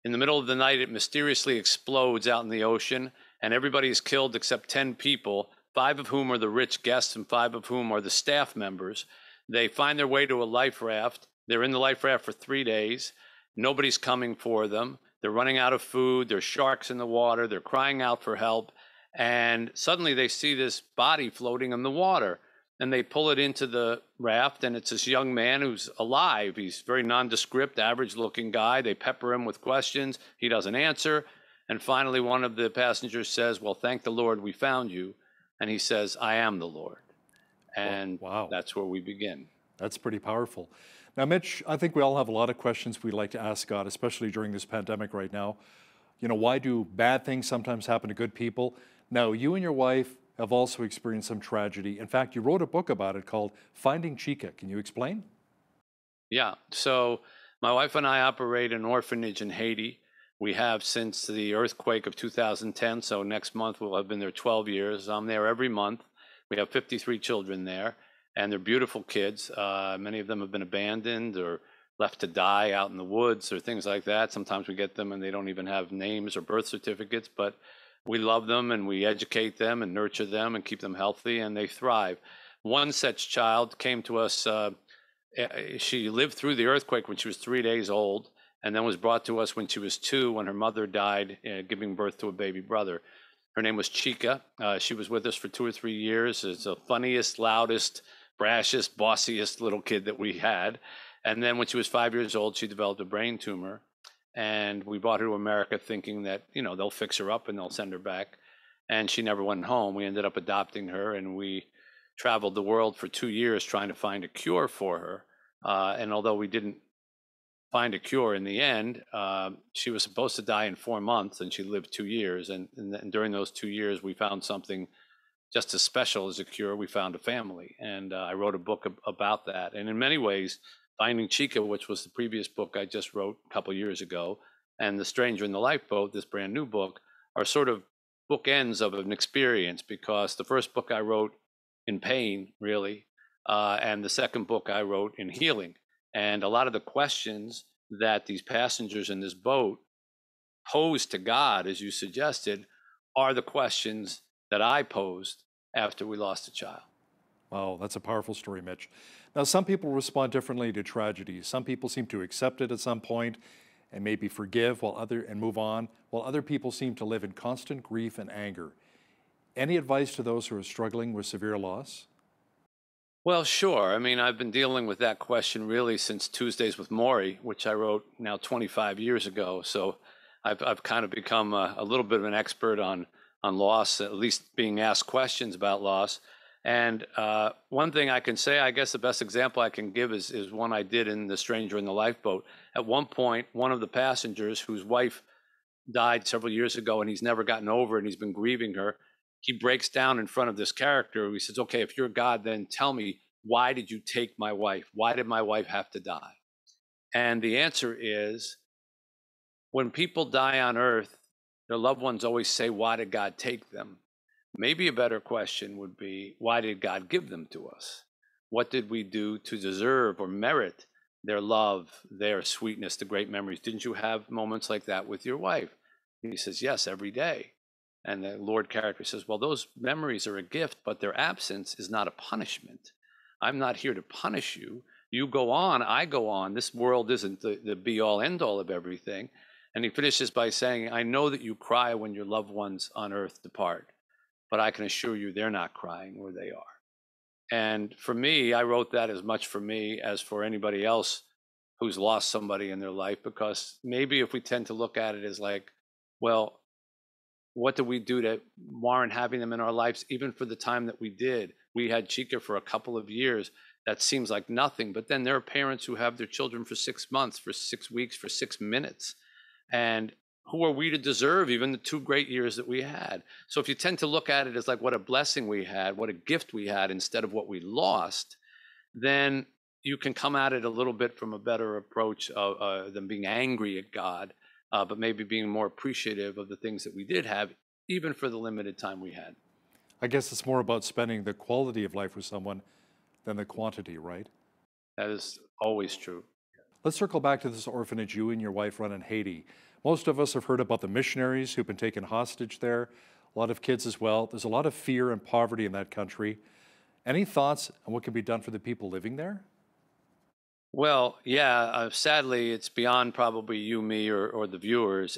in the middle of the night, it mysteriously explodes out in the ocean, and everybody is killed except 10 people, 5 of whom are the rich guests and 5 of whom are the staff members. They find their way to a life raft. They're in the life raft for 3 days. Nobody's coming for them. They're running out of food. There's sharks in the water. They're crying out for help. And suddenly they see this body floating in the water. And they pull it into the raft, and it's this young man who's alive. He's very nondescript, average-looking guy. They pepper him with questions. He doesn't answer. And finally, one of the passengers says, well, thank the Lord we found you. And he says, I am the Lord. And wow. That's where we begin. That's pretty powerful. Now, Mitch, I think we all have a lot of questions we'd like to ask God, especially during this pandemic right now. Why do bad things sometimes happen to good people? Now, you and your wife have also experienced some tragedy. In fact, you wrote a book about it called Finding Chica. Can you explain? Yeah. So my wife and I operate an orphanage in Haiti. We have since the earthquake of 2010. So next month we'll have been there 12 years. I'm there every month. We have 53 children there, and they're beautiful kids. Many of them have been abandoned or left to die out in the woods or things like that. Sometimes we get them and they don't even have names or birth certificates, but we love them and we educate them and nurture them and keep them healthy, and they thrive. One such child came to us. She lived through the earthquake when she was 3 days old, and then was brought to us when she was 2, when her mother died, giving birth to a baby brother. Her name was Chica. She was with us for 2 or 3 years. It's the funniest, loudest, brashest, bossiest little kid that we had. And then when she was 5 years old, she developed a brain tumor. And we brought her to America thinking that, they'll fix her up and they'll send her back. And she never went home. We ended up adopting her, and we traveled the world for 2 years trying to find a cure for her. And although we didn't find a cure in the end, she was supposed to die in 4 months, and she lived 2 years. And during those 2 years, we found something just as special as a cure. We found a family, and I wrote a book about that. And in many ways, Finding Chica, which was the previous book I just wrote a couple years ago, and The Stranger in the Lifeboat, this brand new book, are sort of bookends of an experience, because the first book I wrote in pain, really, and the second book I wrote in healing. And a lot of the questions that these passengers in this boat posed to God, as you suggested, are the questions that I posed after we lost a child. Wow, that's a powerful story, Mitch. Now, some people respond differently to tragedy. Some people seem to accept it at some point, and maybe forgive and move on, while other people seem to live in constant grief and anger. Any advice to those who are struggling with severe loss? Well, sure. I mean, I've been dealing with that question really since Tuesdays with Maury, which I wrote now 25 years ago. So I've kind of become a little bit of an expert on loss, at least being asked questions about loss. And one thing I can say, I guess the best example I can give is one I did in The Stranger in the Lifeboat. At one point, one of the passengers whose wife died several years ago and he's never gotten over it and he's been grieving her, he breaks down in front of this character. He says, okay, if you're God, then tell me, why did you take my wife? Why did my wife have to die? And the answer is, when people die on earth, their loved ones always say, why did God take them? Maybe a better question would be, why did God give them to us? What did we do to deserve or merit their love, their sweetness, the great memories? Didn't you have moments like that with your wife? He says, yes, every day. And the Lord character says, well, those memories are a gift, but their absence is not a punishment. I'm not here to punish you. You go on, I go on. This world isn't the be-all, end-all of everything. And he finishes by saying, I know that you cry when your loved ones on earth depart, but I can assure you they're not crying where they are. And for me, I wrote that as much for me as for anybody else who's lost somebody in their life, because maybe if we tend to look at it as like, well, what do we do to warrant having them in our lives, even for the time that we did? We had Chica for a couple of years. That seems like nothing. But then there are parents who have their children for 6 months, for 6 weeks, for 6 minutes. And who are we to deserve even the 2 great years that we had? So if you tend to look at it as like what a blessing we had, what a gift we had instead of what we lost, then you can come at it a little bit from a better approach than being angry at God. But maybe being more appreciative of the things that we did have, even for the limited time we had. I guess it's more about spending the quality of life with someone than the quantity, right? That is always true. Let's circle back to this orphanage you and your wife run in Haiti. Most of us have heard about the missionaries who've been taken hostage there, a lot of kids as well. There's a lot of fear and poverty in that country. Any thoughts on what can be done for the people living there? Well, yeah. Sadly, it's beyond probably you, me, or the viewers.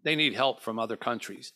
They need help from other countries.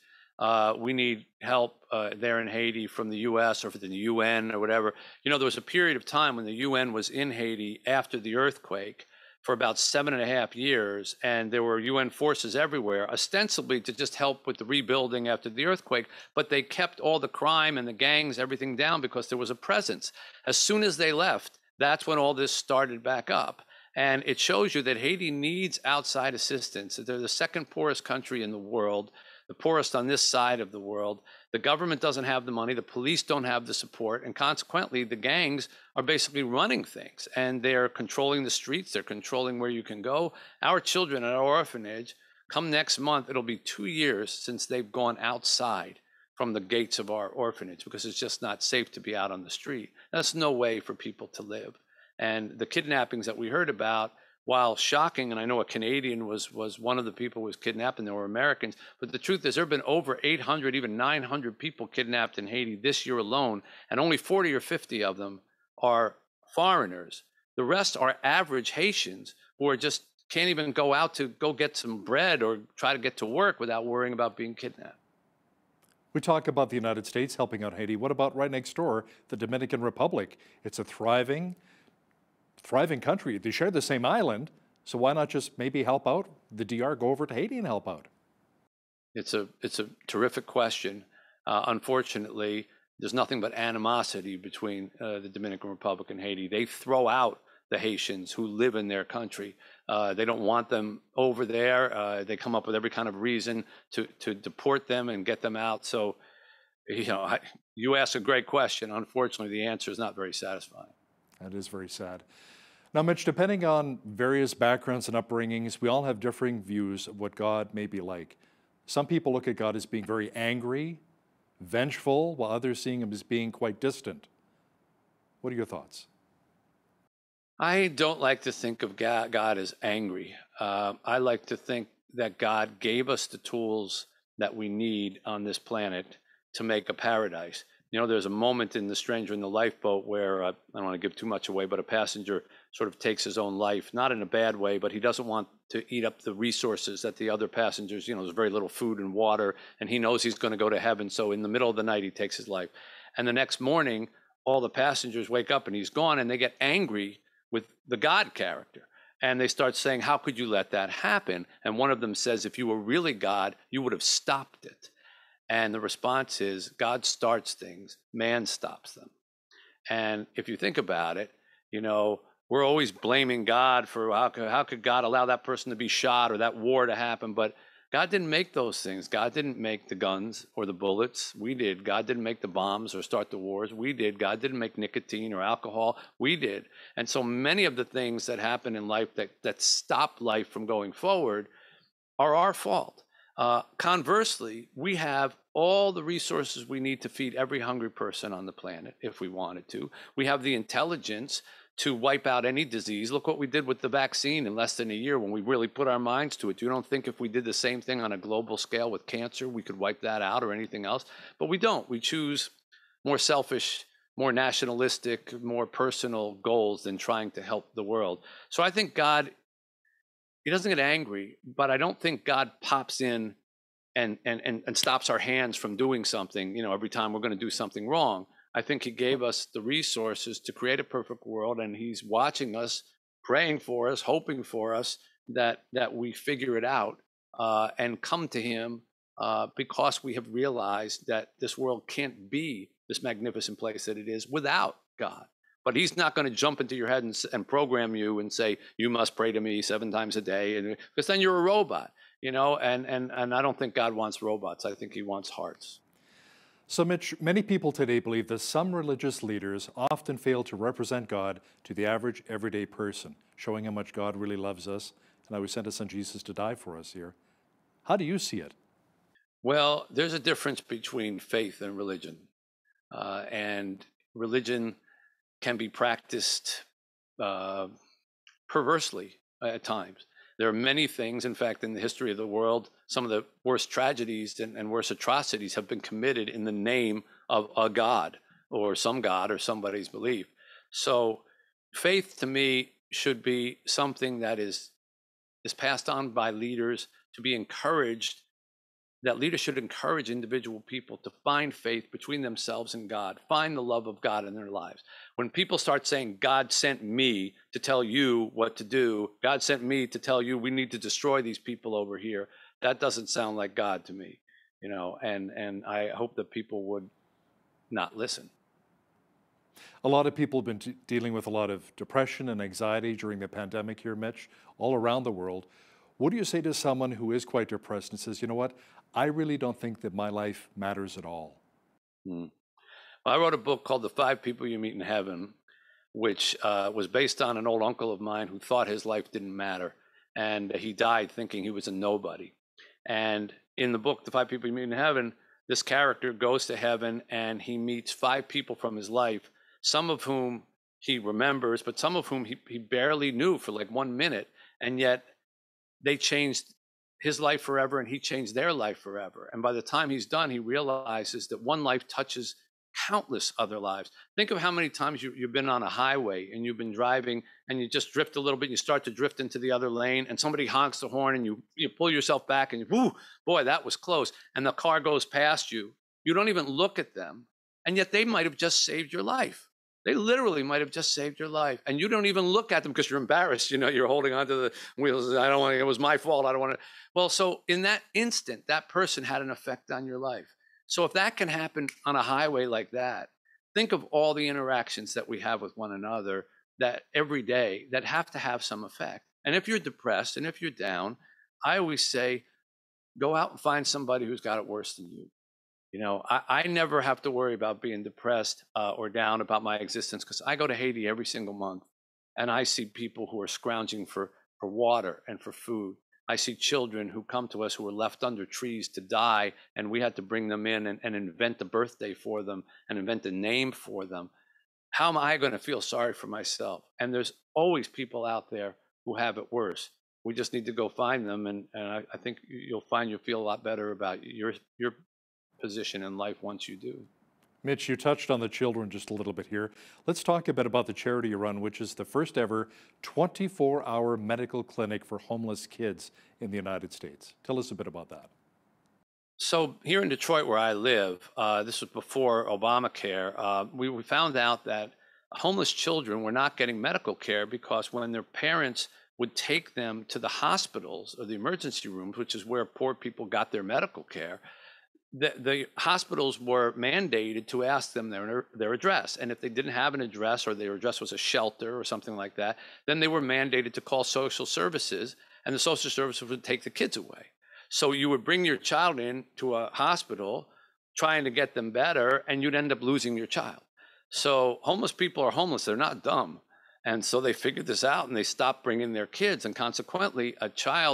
We need help there in Haiti from the U.S. or from the UN or whatever. You know, there was a period of time when the UN was in Haiti after the earthquake for about 7.5 years, and there were UN forces everywhere, ostensibly to just help with the rebuilding after the earthquake, but they kept all the crime and the gangs, everything down because there was a presence. As soon as they left, that's when all this started back up. And it shows you that Haiti needs outside assistance. They're the second poorest country in the world, the poorest on this side of the world. The government doesn't have the money. The police don't have the support. And consequently, the gangs are basically running things. And they're controlling the streets. They're controlling where you can go. Our children at our orphanage, come next month, it'll be 2 years since they've gone outside from the gates of our orphanage, because it's just not safe to be out on the street. That's no way for people to live. And the kidnappings that we heard about, while shocking, and I know a Canadian was one of the people who was kidnapped, and there were Americans, but the truth is there have been over 800, even 900 people kidnapped in Haiti this year alone, and only 40 or 50 of them are foreigners. The rest are average Haitians who are just can't even go out to go get some bread or try to get to work without worrying about being kidnapped. We talk about the United States helping out Haiti. What about right next door, the Dominican Republic? It's a thriving country. They share the same island, so why not just maybe help out the DR, go over to Haiti and help out? It's a terrific question. Unfortunately, there's nothing but animosity between the Dominican Republic and Haiti. They throw out the Haitians who live in their country. They don't want them over there. They come up with every kind of reason to deport them and get them out. So, you know, you ask a great question. Unfortunately, the answer is not very satisfying. That is very sad. Now, Mitch, depending on various backgrounds and upbringings, we all have differing views of what God may be like. Some people look at God as being very angry, vengeful, while others seeing him as being quite distant. What are your thoughts? I don't like to think of God as angry. I like to think that God gave us the tools that we need on this planet to make a paradise. You know, there's a moment in The Stranger in the Lifeboat where, I don't want to give too much away, but a passenger sort of takes his own life, not in a bad way, but he doesn't want to eat up the resources that the other passengers, you know, there's very little food and water, and he knows he's going to go to heaven. So in the middle of the night, he takes his life. And the next morning, all the passengers wake up and he's gone, and they get angry with the God character. And they start saying, how could you let that happen? And one of them says, if you were really God, you would have stopped it. And the response is, God starts things, man stops them. And if you think about it, you know, we're always blaming God for how could God allow that person to be shot or that war to happen? But God didn't make those things. God didn't make the guns or the bullets. We did. God didn't make the bombs or start the wars. We did. God didn't make nicotine or alcohol. We did. And so many of the things that happen in life that stop life from going forward are our fault. Conversely, we have all the resources we need to feed every hungry person on the planet if we wanted to. We have the intelligence to wipe out any disease. Look what we did with the vaccine in less than a year when we really put our minds to it. You don't think if we did the same thing on a global scale with cancer, we could wipe that out or anything else? But we don't. We choose more selfish, more nationalistic, more personal goals than trying to help the world. So I think God, he doesn't get angry, but I don't think God pops in and stops our hands from doing something, you know, every time we're going to do something wrong. I think he gave us the resources to create a perfect world, and he's watching us, praying for us, hoping for us that we figure it out and come to him because we have realized that this world can't be this magnificent place that it is without God. But he's not going to jump into your head and program you and say, you must pray to me 7 times a day, and because then you're a robot, you know, and I don't think God wants robots. I think he wants hearts. So, Mitch, many people today believe that some religious leaders often fail to represent God to the average, everyday person, showing how much God really loves us and how he sent his son Jesus to die for us here. How do you see it? Well, there's a difference between faith and religion. And religion can be practiced perversely at times. There are many things, in fact, in the history of the world, some of the worst tragedies and worst atrocities have been committed in the name of a God or somebody's belief. So faith to me should be something that is passed on by leaders to be encouraged, that leaders should encourage individual people to find faith between themselves and God, find the love of God in their lives. When people start saying, God sent me to tell you what to do, God sent me to tell you we need to destroy these people over here, that doesn't sound like God to me, you know, and I hope that people would not listen. A lot of people have been dealing with a lot of depression and anxiety during the pandemic here, Mitch, all around the world. What do you say to someone who is quite depressed and says, you know what, I really don't think that my life matters at all? Well, I wrote a book called The 5 People You Meet in Heaven, which was based on an old uncle of mine who thought his life didn't matter. And he died thinking he was a nobody. And in the book, The 5 People You Meet in Heaven, this character goes to heaven and he meets 5 people from his life, some of whom he remembers, but some of whom he barely knew for like 1 minute. And yet they changed his life forever and he changed their life forever. And by the time he's done, he realizes that one life touches countless other lives. Think of how many times you've been on a highway and you've been driving and you just drift a little bit, and you start to drift into the other lane and somebody honks the horn and you pull yourself back and you, whoo, boy, that was close. And the car goes past you. You don't even look at them. And yet they might have just saved your life. They literally might have just saved your life. And you don't even look at them because you're embarrassed. You know, you're holding onto the wheels. I don't want to, it was my fault. I don't want to. Well, so in that instant, that person had an effect on your life. So if that can happen on a highway like that, think of all the interactions that we have with one another that every day that have to have some effect. And if you're depressed and if you're down, I always say, go out and find somebody who's got it worse than you. You know, I never have to worry about being depressed or down about my existence because I go to Haiti every single month and I see people who are scrounging for water and for food. I see children who come to us who were left under trees to die, and we had to bring them in and invent a birthday for them and invent a name for them. How am I going to feel sorry for myself? And there's always people out there who have it worse. We just need to go find them, and I think you'll feel a lot better about your position in life once you do. Mitch, you touched on the children just a little bit here. Let's talk a bit about the charity you run, which is the first ever 24-hour medical clinic for homeless kids in the United States. Tell us a bit about that. So here in Detroit, where I live, this was before Obamacare, we found out that homeless children were not getting medical care because when their parents would take them to the hospitals or the emergency rooms, which is where poor people got their medical care, the hospitals were mandated to ask them their address. And if they didn't have an address or their address was a shelter or something like that, then they were mandated to call social services, and the social services would take the kids away. So you would bring your child in to a hospital trying to get them better, and you'd end up losing your child. So homeless people are homeless. They're not dumb. And so they figured this out, and they stopped bringing their kids. And consequently, a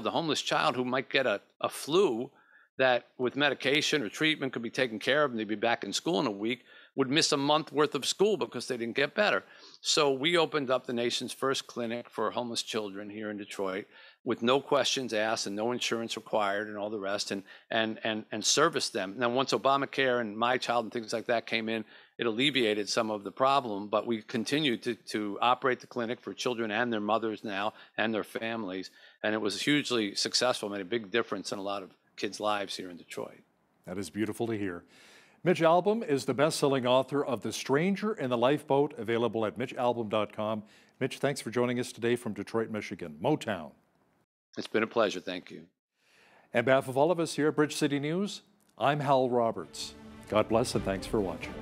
homeless child who might get a flu that with medication or treatment could be taken care of and they'd be back in school in a week, would miss a month worth of school because they didn't get better. So we opened up the nation's first clinic for homeless children here in Detroit with no questions asked and no insurance required and all the rest, and serviced them. Now, once Obamacare and My Child and things like that came in, it alleviated some of the problem, but we continue to operate the clinic for children and their mothers now and their families. And it was hugely successful, made a big difference in a lot of kids' lives here in Detroit. That is beautiful to hear. Mitch Albom is the best-selling author of The Stranger in the Lifeboat, available at mitchalbom.com. Mitch, thanks for joining us today from Detroit, Michigan, Motown. It's been a pleasure. Thank you. On behalf of all of us here at Bridge City News, I'm Hal Roberts. God bless and thanks for watching.